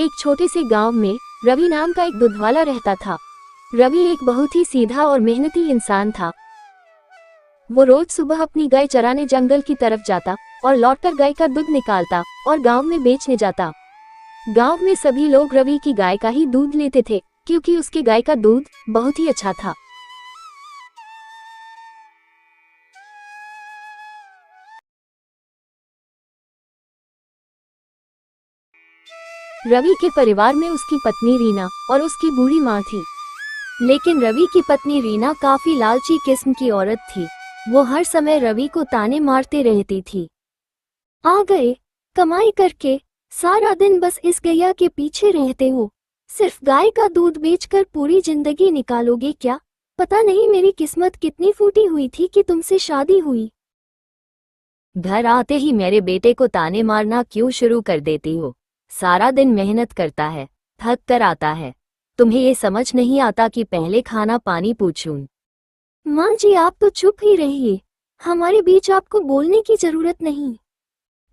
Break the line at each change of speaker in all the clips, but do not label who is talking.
एक छोटे से गांव में रवि नाम का एक दूधवाला रहता था। रवि एक बहुत ही सीधा और मेहनती इंसान था। वो रोज सुबह अपनी गाय चराने जंगल की तरफ जाता और लौटकर गाय का दूध निकालता और गांव में बेचने जाता। गांव में सभी लोग रवि की गाय का ही दूध लेते थे क्योंकि उसके गाय का दूध बहुत ही अच्छा था। रवि के परिवार में उसकी पत्नी रीना और उसकी बूढ़ी माँ थी। लेकिन रवि की पत्नी रीना काफी लालची किस्म की औरत थी। वो हर समय रवि को ताने मारते रहती थी। आ गए कमाई करके, सारा दिन बस इस गैया के पीछे रहते हो। सिर्फ गाय का दूध बेचकर पूरी जिंदगी निकालोगे क्या? पता नहीं मेरी किस्मत कितनी फूटी हुई थी कि तुमसे शादी हुई। घर आते ही मेरे बेटे को ताने मारना क्यों शुरू कर देती हो? सारा दिन मेहनत करता है, थक कर आता है। तुम्हें ये समझ नहीं आता कि पहले खाना पानी पूछूं? माँ जी आप तो चुप ही रहिए, हमारे बीच आपको बोलने की जरूरत नहीं।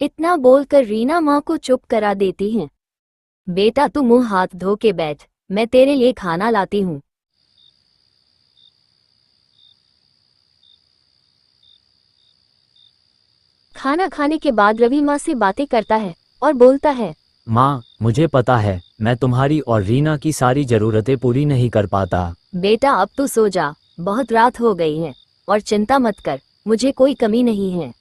इतना बोलकर रीना माँ को चुप करा देती हैं। बेटा तू मुंह हाथ धो के बैठ, मैं तेरे लिए खाना लाती हूँ। खाना खाने के बाद रवि माँ से बातें करता है और बोलता है,
माँ मुझे पता है मैं तुम्हारी और रीना की सारी जरूरतें पूरी नहीं कर पाता।
बेटा अब तू सो जा, बहुत रात हो गई है और चिंता मत कर, मुझे कोई कमी नहीं है।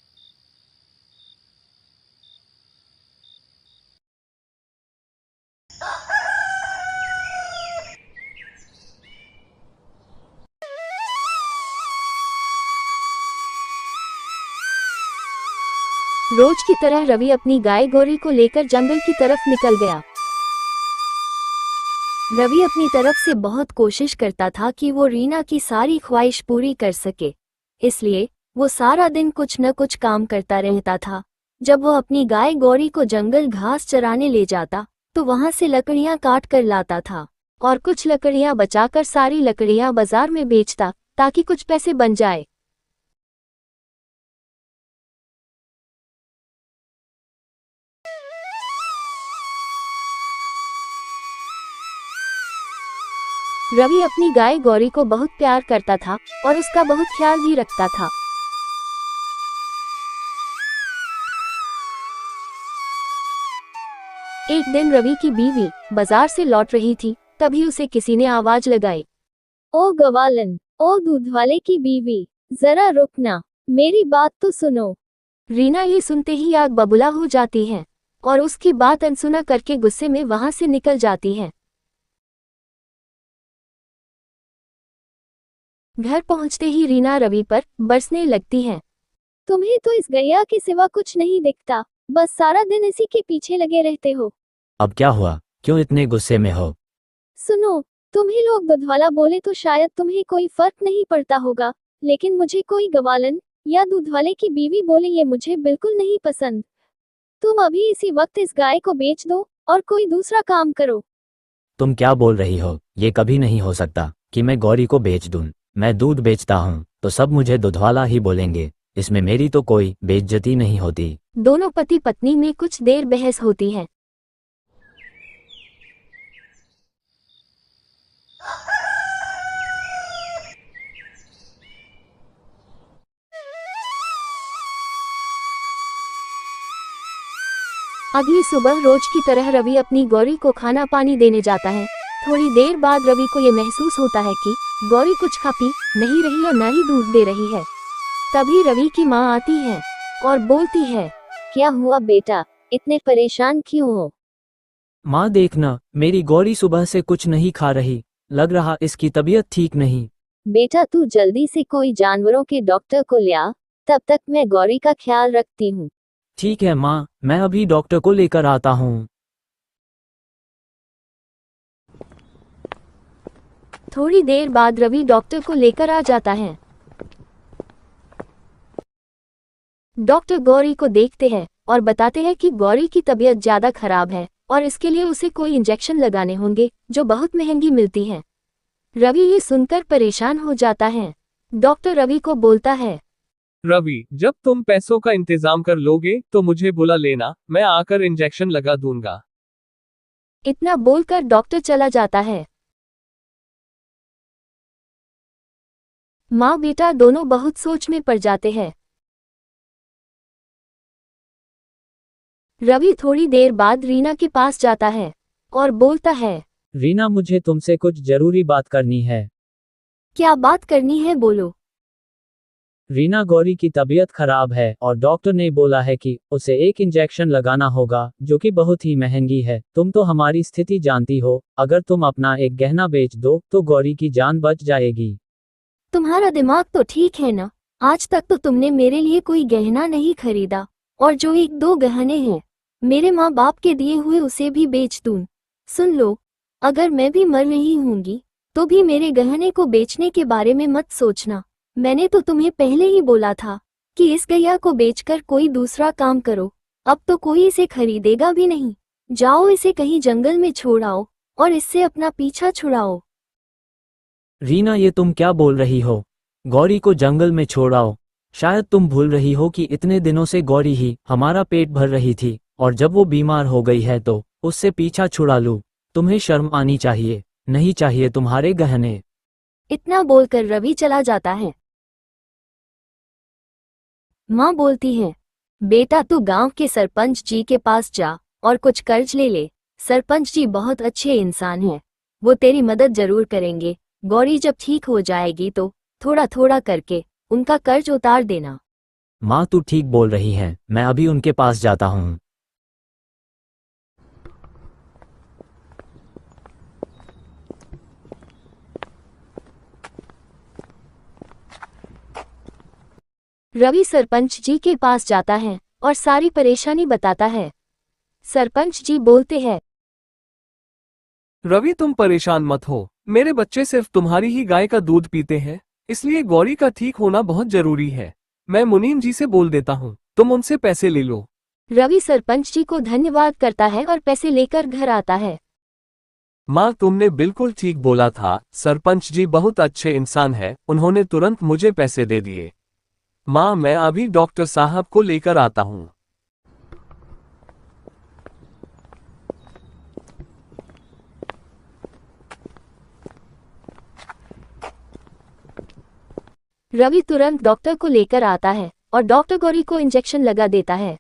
रोज की तरह रवि अपनी गाय गौरी को लेकर जंगल की तरफ निकल गया। रवि अपनी तरफ से बहुत कोशिश करता था कि वो रीना की सारी ख्वाहिश पूरी कर सके, इसलिए वो सारा दिन कुछ न कुछ काम करता रहता था। जब वो अपनी गाय गौरी को जंगल घास चराने ले जाता तो वहां से लकड़ियां काट कर लाता था और कुछ लकड़ियां बचाकर सारी लकड़ियां बाजार में बेचता ताकि कुछ पैसे बन जाए। रवि अपनी गाय गौरी को बहुत प्यार करता था और उसका बहुत ख्याल भी रखता था। एक दिन रवि की बीवी बाजार से लौट रही थी, तभी उसे किसी ने आवाज लगाई, ओ गवालन, ओ दूध वाले की बीवी, जरा रुकना, मेरी बात तो सुनो। रीना ये सुनते ही आग बबूला हो जाती है और उसकी बात अनसुना करके गुस्से में वहां से निकल जाती है। घर पहुंचते ही रीना रवि पर बरसने लगती है। तुम्हें तो इस गैया के सिवा कुछ नहीं दिखता, बस सारा दिन इसी के पीछे लगे रहते हो।
अब क्या हुआ, क्यों इतने गुस्से में हो?
सुनो, तुम्ही लोग दूधवाला बोले तो शायद तुम्हें कोई फर्क नहीं पड़ता होगा, लेकिन मुझे कोई गवालन या दूधवाले की बीवी बोले ये मुझे बिल्कुल नहीं पसंद। तुम अभी इसी वक्त इस गाय को बेच दो और कोई दूसरा काम करो।
तुम क्या बोल रही हो? ये कभी नहीं हो सकता कि मैं गौरी को बेच दूं। मैं दूध बेचता हूँ तो सब मुझे दूधवाला ही बोलेंगे, इसमें मेरी तो कोई बेइज्जती नहीं होती।
दोनों पति पत्नी में कुछ देर बहस होती है। अगली सुबह रोज की तरह रवि अपनी गौरी को खाना पानी देने जाता है। थोड़ी देर बाद रवि को ये महसूस होता है कि गौरी कुछ खा पी नहीं रही और न ही दूध दे रही है। तभी रवि की माँ आती है और बोलती है, क्या हुआ बेटा, इतने परेशान क्यों हो?
माँ देखना, मेरी गौरी सुबह से कुछ नहीं खा रही, लग रहा इसकी तबीयत ठीक नहीं।
बेटा तू जल्दी से कोई जानवरों के डॉक्टर को ले आ, तब तक मैं गौरी का ख्याल रखती हूँ।
ठीक है माँ, मैं अभी डॉक्टर को लेकर आता हूँ।
थोड़ी देर बाद रवि डॉक्टर को लेकर आ जाता है। डॉक्टर गौरी को देखते हैं और बताते हैं कि गौरी की तबीयत ज्यादा खराब है और इसके लिए उसे कोई इंजेक्शन लगाने होंगे जो बहुत महंगी मिलती हैं। रवि ये सुनकर परेशान हो जाता है। डॉक्टर रवि को बोलता है,
रवि जब तुम पैसों का इंतजाम कर लोगे तो मुझे बुला लेना, मैं आकर इंजेक्शन लगा दूंगा।
इतना बोलकर डॉक्टर चला जाता है। माँ बेटा दोनों बहुत सोच में पड़ जाते हैं। रवि थोड़ी देर बाद रीना के पास जाता है और बोलता है,
रीना, मुझे तुमसे कुछ जरूरी बात करनी है।
क्या बात करनी है, बोलो।
रीना, गौरी की तबीयत खराब है और डॉक्टर ने बोला है कि उसे एक इंजेक्शन लगाना होगा, जो कि बहुत ही महंगी है। तुम तो हमारी स्थिति जानती हो, अगर तुम अपना एक गहना बेच दो तो गौरी की जान बच जाएगी।
तुम्हारा दिमाग तो ठीक है ना? आज तक तो तुमने मेरे लिए कोई गहना नहीं खरीदा, और जो एक दो गहने हैं मेरे माँ बाप के दिए हुए उसे भी बेच दूं। सुन लो, अगर मैं भी मर रही होंगी तो भी मेरे गहने को बेचने के बारे में मत सोचना। मैंने तो तुम्हें पहले ही बोला था कि इस गैया को बेचकर कोई दूसरा काम करो। अब तो कोई इसे खरीदेगा भी नहीं। जाओ, इसे कहीं जंगल में छोड़ आओ और इससे अपना पीछा छुड़ाओ।
रीना, ये तुम क्या बोल रही हो? गौरी को जंगल में छोड़ाओ? शायद तुम भूल रही हो कि इतने दिनों से गौरी ही हमारा पेट भर रही थी, और जब वो बीमार हो गई है तो उससे पीछा छुड़ा लूं। तुम्हें शर्म आनी चाहिए। नहीं चाहिए तुम्हारे गहने।
इतना बोलकर रवि चला जाता है। माँ बोलती है, बेटा तू गांव के सरपंच जी के पास जा और कुछ कर्ज ले ले। सरपंच जी बहुत अच्छे इंसान हैं, वो तेरी मदद जरूर करेंगे। गौरी जब ठीक हो जाएगी तो थोड़ा थोड़ा करके उनका कर्ज उतार देना।
माँ, तू ठीक बोल रही है, मैं अभी उनके पास जाता हूँ।
रवि सरपंच जी के पास जाता है और सारी परेशानी बताता है। सरपंच जी बोलते हैं,
रवि तुम परेशान मत हो, मेरे बच्चे सिर्फ तुम्हारी ही गाय का दूध पीते हैं, इसलिए गौरी का ठीक होना बहुत जरूरी है। मैं मुनीम जी से बोल देता हूँ, तुम उनसे पैसे ले लो।
रवि सरपंच जी को धन्यवाद करता है और पैसे लेकर घर आता है।
माँ, तुमने बिल्कुल ठीक बोला था, सरपंच जी बहुत अच्छे इंसान है, उन्होंने तुरंत मुझे पैसे दे दिए। माँ, मैं अभी डॉक्टर साहब को लेकर आता हूँ।
रवि तुरंत डॉक्टर को लेकर आता है और डॉक्टर गौरी को इंजेक्शन लगा देता है।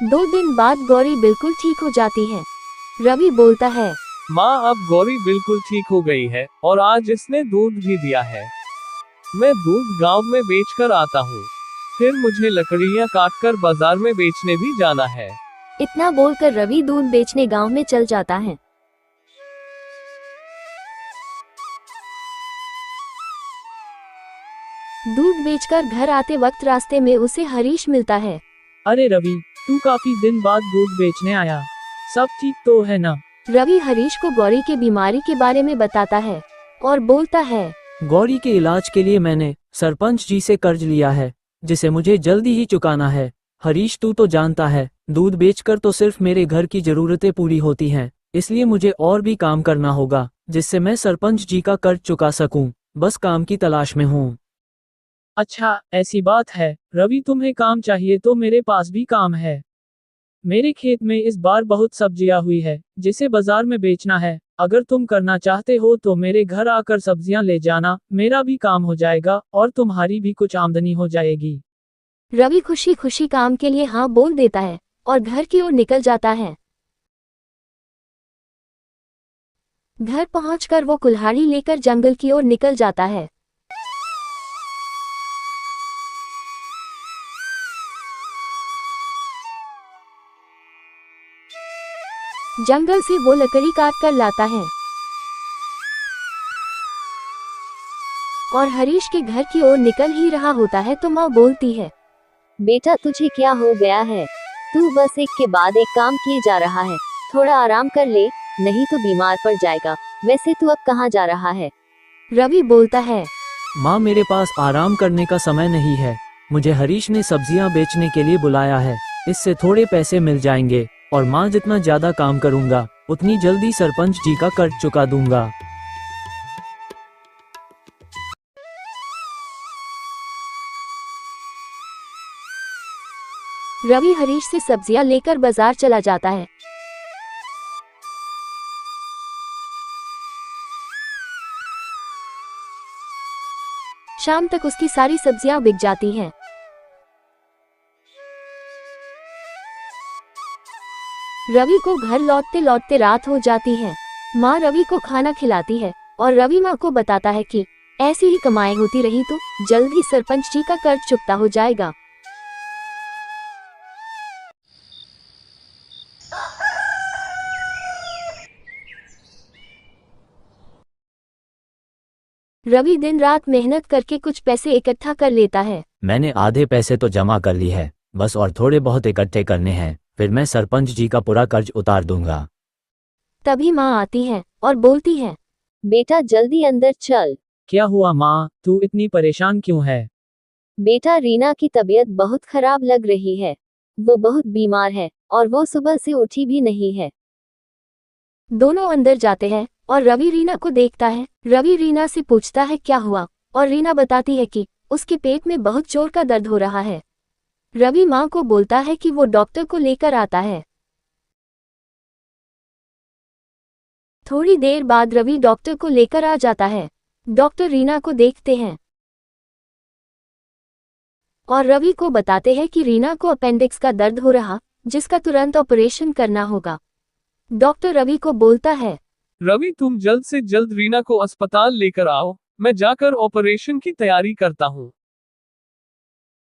दो दिन बाद गौरी बिल्कुल ठीक हो जाती है। रवि बोलता है,
माँ, अब गौरी बिल्कुल ठीक हो गई है और आज इसने दूध भी दिया है। मैं दूध गांव में बेचकर आता हूँ, फिर मुझे लकड़ियाँ काटकर बाजार में बेचने भी जाना है।
इतना बोलकर रवि दूध बेचने गांव में चल जाता है। दूध बेचकर घर आते वक्त रास्ते में उसे हरीश मिलता है।
अरे रवि, तू काफी दिन बाद दूध बेचने आया, सब ठीक तो है ना?
रवि हरीश को गौरी के बीमारी के बारे में बताता है और बोलता है,
गौरी के इलाज के लिए मैंने सरपंच जी से कर्ज लिया है, जिसे मुझे जल्दी ही चुकाना है। हरीश, तू तो जानता है, दूध बेचकर तो सिर्फ मेरे घर की जरूरतें पूरी होती हैं, इसलिए मुझे और भी काम करना होगा जिससे मैं सरपंच जी का कर्ज चुका सकूं। बस काम की तलाश में हूँ।
अच्छा, ऐसी बात है। रवि, तुम्हें काम चाहिए तो मेरे पास भी काम है। मेरे खेत में इस बार बहुत सब्जियां हुई है, जिसे बाजार में बेचना है। अगर तुम करना चाहते हो तो मेरे घर आकर सब्जियां ले जाना, मेरा भी काम हो जाएगा और तुम्हारी भी कुछ आमदनी हो जाएगी।
रवि खुशी खुशी काम के लिए हाँ बोल देता है और घर की ओर निकल जाता है। घर पहुंचकर वो कुल्हाड़ी लेकर जंगल की ओर निकल जाता है। जंगल से वो लकड़ी काट कर लाता है और हरीश के घर की ओर निकल ही रहा होता है तो माँ बोलती है, बेटा तुझे क्या हो गया है? तू बस एक के बाद एक काम किए जा रहा है। थोड़ा आराम कर ले, नहीं तो बीमार पड़ जाएगा। वैसे तू अब कहाँ जा रहा है? रवि बोलता है,
माँ, मेरे पास आराम करने का समय नहीं है। मुझे हरीश ने सब्जियां बेचने के लिए बुलाया है, इससे थोड़े पैसे मिल जाएंगे और माँ, जितना ज्यादा काम करूंगा उतनी जल्दी सरपंच जी का कर्ज चुका दूंगा।
रवि हरीश से सब्जियां लेकर बाजार चला जाता है। शाम तक उसकी सारी सब्जियां बिक जाती हैं। रवि को घर लौटते लौटते रात हो जाती है। माँ रवि को खाना खिलाती है और रवि माँ को बताता है कि ऐसी ही कमाई होती रही तो जल्द ही सरपंच जी का कर्ज चुकता हो जाएगा। रवि दिन रात मेहनत करके कुछ पैसे इकट्ठा कर लेता है।
मैंने आधे पैसे तो जमा कर ली है, बस और थोड़े बहुत इकट्ठे करने हैं, फिर मैं सरपंच जी का पूरा कर्ज उतार दूंगा।
तभी माँ आती है और बोलती है, बेटा जल्दी अंदर चल।
क्या हुआ माँ, तू इतनी परेशान क्यों है?
बेटा रीना की तबीयत बहुत खराब लग रही है। वो बहुत बीमार है और वो सुबह से उठी भी नहीं है। दोनों अंदर जाते हैं और रवि रीना को देखता है। रवि रीना से पूछता है क्या हुआ और रीना बताती है कि उसके पेट में बहुत जोर का दर्द हो रहा है। रवि माँ को बोलता है कि वो डॉक्टर को लेकर आता है। थोड़ी देर बाद रवि डॉक्टर को लेकर आ जाता है। डॉक्टर रीना को देखते हैं और रवि को बताते हैं कि रीना को अपेंडिक्स का दर्द हो रहा, जिसका तुरंत ऑपरेशन करना होगा। डॉक्टर रवि को बोलता है,
रवि तुम जल्द से जल्द रीना को अस्पताल लेकर आओ, मैं जाकर ऑपरेशन की तैयारी करता हूँ।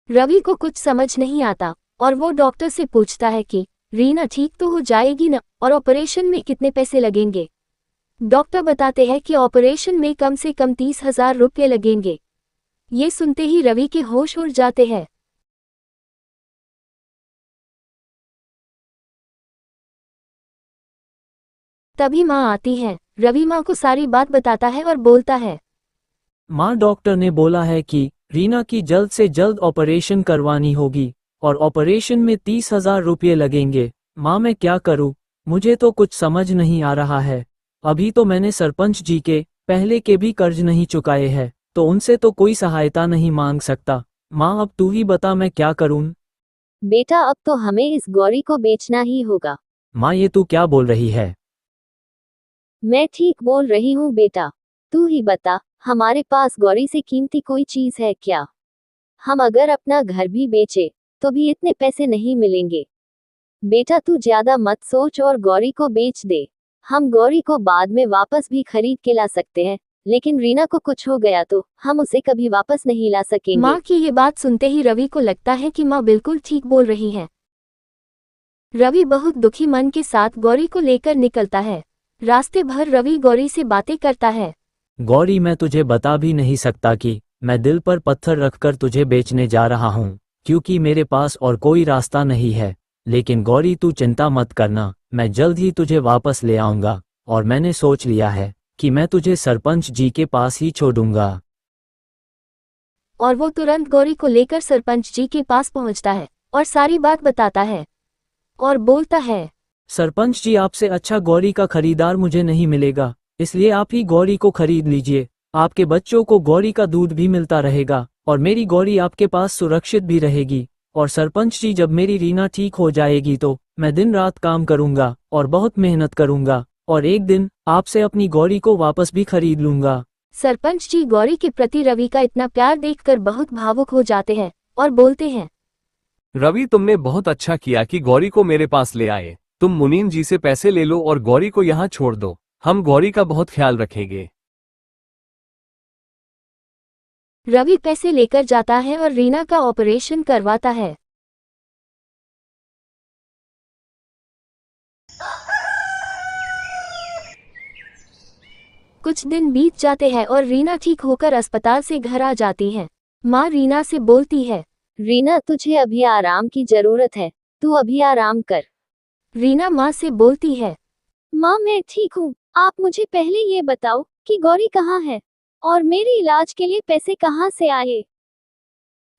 रवि को कुछ समझ नहीं आता और वो डॉक्टर से पूछता है कि रीना ठीक तो हो जाएगी न और ऑपरेशन में कितने पैसे लगेंगे। डॉक्टर बताते हैं कि ऑपरेशन में कम से कम 30,000 रुपये लगेंगे। ये सुनते ही रवि के होश उड़ जाते हैं। तभी माँ आती है। रवि माँ को सारी बात बताता है और बोलता है,
माँ डॉक्टर ने बोला है कि रीना की जल्द से जल्द ऑपरेशन करवानी होगी और ऑपरेशन में 30,000 रुपये लगेंगे। माँ मैं क्या करूँ, मुझे तो कुछ समझ नहीं आ रहा है। अभी तो मैंने सरपंच जी के पहले के भी कर्ज नहीं चुकाए हैं, तो उनसे तो कोई सहायता नहीं मांग सकता। माँ अब तू ही बता मैं क्या करूँ।
बेटा अब तो हमें इस गौरी को बेचना ही होगा।
माँ ये तू क्या बोल रही है?
मैं ठीक बोल रही हूँ बेटा, तू ही बता, हमारे पास गौरी से कीमती कोई चीज है क्या? हम अगर अपना घर भी बेचे तो भी इतने पैसे नहीं मिलेंगे। बेटा तू ज्यादा मत सोच और गौरी को बेच दे। हम गौरी को बाद में वापस भी खरीद के ला सकते हैं, लेकिन रीना को कुछ हो गया तो हम उसे कभी वापस नहीं ला सकेंगे। माँ की ये बात सुनते ही रवि को लगता है कि माँ बिल्कुल ठीक बोल रही है। रवि बहुत दुखी मन के साथ गौरी को लेकर निकलता है। रास्ते भर रवि गौरी से बातें करता है।
गौरी मैं तुझे बता भी नहीं सकता कि मैं दिल पर पत्थर रखकर तुझे बेचने जा रहा हूँ, क्योंकि मेरे पास और कोई रास्ता नहीं है। लेकिन गौरी तू चिंता मत करना, मैं जल्द ही तुझे वापस ले आऊँगा और मैंने सोच लिया है कि मैं तुझे सरपंच जी के पास ही छोड़ूंगा।
और वो तुरंत गौरी को लेकर सरपंच जी के पास पहुंचता है और सारी बात बताता है और बोलता है,
सरपंच जी आपसे अच्छा गौरी का खरीदार मुझे नहीं मिलेगा, इसलिए आप ही गौरी को खरीद लीजिए। आपके बच्चों को गौरी का दूध भी मिलता रहेगा और मेरी गौरी आपके पास सुरक्षित भी रहेगी। और सरपंच जी जब मेरी रीना ठीक हो जाएगी तो मैं दिन रात काम करूंगा और बहुत मेहनत करूंगा और एक दिन आपसे अपनी गौरी को वापस भी खरीद लूंगा।
सरपंच जी गौरी के प्रति रवि का इतना प्यार देखकर बहुत भावुक हो जाते हैं और बोलते हैं,
रवि तुमने बहुत अच्छा किया कि गौरी को मेरे पास ले आए। तुम मुनीम जी से पैसे ले लो और गौरी को यहाँ छोड़ दो, हम गौरी का बहुत ख्याल रखेंगे।
रवि पैसे लेकर जाता है और रीना का ऑपरेशन करवाता है। कुछ दिन बीत जाते हैं और रीना ठीक होकर अस्पताल से घर आ जाती है। माँ रीना से बोलती है, रीना तुझे अभी आराम की जरूरत है, तू अभी आराम कर। रीना माँ से बोलती है, माँ मैं ठीक हूँ, आप मुझे पहले ये बताओ कि गौरी कहाँ है और मेरे इलाज के लिए पैसे कहाँ से आए।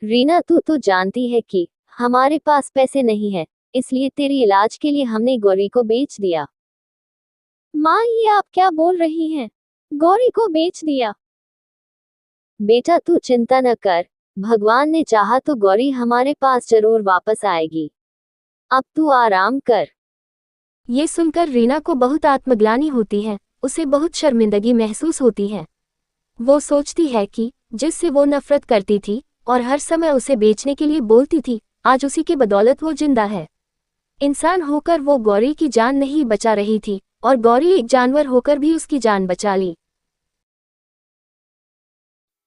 रीना तू तो जानती है कि हमारे पास पैसे नहीं है, इसलिए तेरे इलाज के लिए हमने गौरी को बेच दिया। माँ ये आप क्या बोल रही हैं? गौरी को बेच दिया? बेटा तू चिंता न कर, भगवान ने चाहा तो गौरी हमारे पास जरूर वापस आएगी। अब तू आराम कर। ये सुनकर रीना को बहुत आत्मग्लानि होती है, उसे बहुत शर्मिंदगी महसूस होती है। वो सोचती है कि जिससे वो नफरत करती थी और हर समय उसे बेचने के लिए बोलती थी, आज उसी के बदौलत वो जिंदा है। इंसान होकर वो गौरी की जान नहीं बचा रही थी और गौरी एक जानवर होकर भी उसकी जान बचा ली।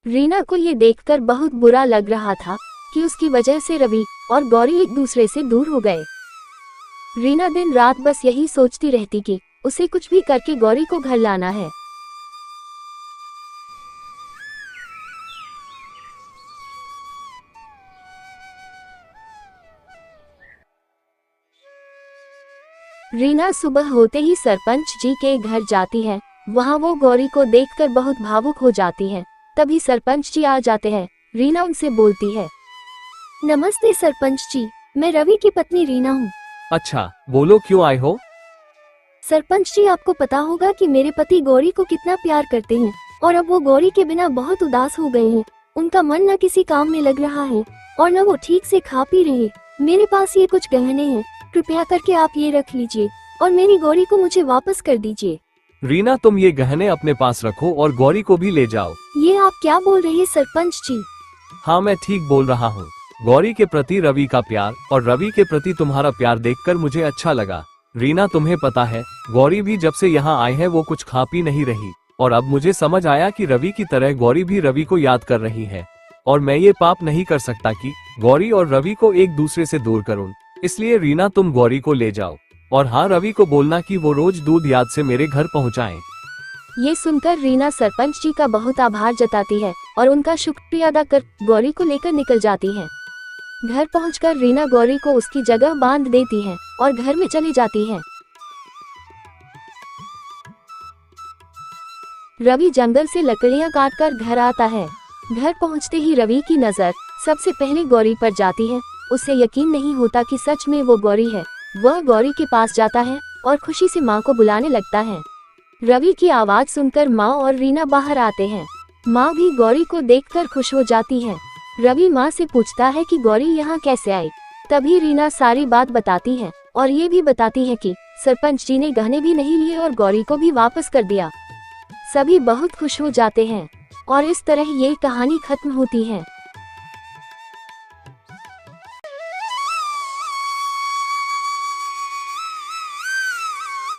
रीना को ये देखकर बहुत बुरा लग रहा था कि उसकी वजह से रवि और गौरी एक दूसरे से दूर हो गए। रीना दिन रात बस यही सोचती रहती कि उसे कुछ भी करके गौरी को घर लाना है। रीना सुबह होते ही सरपंच जी के घर जाती है। वहां वो गौरी को देखकर बहुत भावुक हो जाती है। तभी सरपंच जी आ जाते हैं। रीना उनसे बोलती है, नमस्ते सरपंच जी, मैं रवि की पत्नी रीना हूँ।
अच्छा, बोलो क्यों आए हो?
सरपंच जी, आपको पता होगा कि मेरे पति गौरी को कितना प्यार करते हैं और अब वो गौरी के बिना बहुत उदास हो गए हैं। उनका मन न किसी काम में लग रहा है और न वो ठीक से खा पी रहे। मेरे पास ये कुछ गहने हैं, कृपया करके आप ये रख लीजिए और मेरी गौरी को मुझे वापस कर दीजिए।
रीना, तुम ये गहने अपने पास रखो और गौरी को भी ले जाओ।
ये आप क्या बोल रहे हैं सरपंच जी?
हाँ, मैं ठीक बोल रहा हूँ। गौरी के प्रति रवि का प्यार और रवि के प्रति तुम्हारा प्यार देखकर मुझे अच्छा लगा। रीना, तुम्हें पता है, गौरी भी जब से यहाँ आई है वो कुछ खा पी नहीं रही और अब मुझे समझ आया कि रवि की तरह गौरी भी रवि को याद कर रही है और मैं ये पाप नहीं कर सकता कि गौरी और रवि को एक दूसरे से दूर करूं। इसलिए रीना, तुम गौरी को ले जाओ और हाँ, रवि को बोलना कि वो रोज दूध याद से मेरे घर पहुँचाएं।
ये सुनकर रीना सरपंच जी का बहुत आभार जताती है और उनका शुक्रिया अदा कर गौरी को लेकर निकल जाती है। घर पहुंचकर रीना गौरी को उसकी जगह बांध देती है और घर में चली जाती है। रवि जंगल से लकड़ियां काटकर घर आता है। घर पहुंचते ही रवि की नजर सबसे पहले गौरी पर जाती है। उसे यकीन नहीं होता कि सच में वो गौरी है। वह गौरी के पास जाता है और खुशी से माँ को बुलाने लगता है। रवि की आवाज सुनकर माँ और रीना बाहर आते हैं। माँ भी गौरी को देखकर खुश हो जाती है। रवि माँ से पूछता है कि गौरी यहाँ कैसे आई। तभी रीना सारी बात बताती है और ये भी बताती है कि सरपंच जी ने गहने भी नहीं लिए और गौरी को भी वापस कर दिया। सभी बहुत खुश हो जाते हैं और इस तरह ये कहानी खत्म होती है।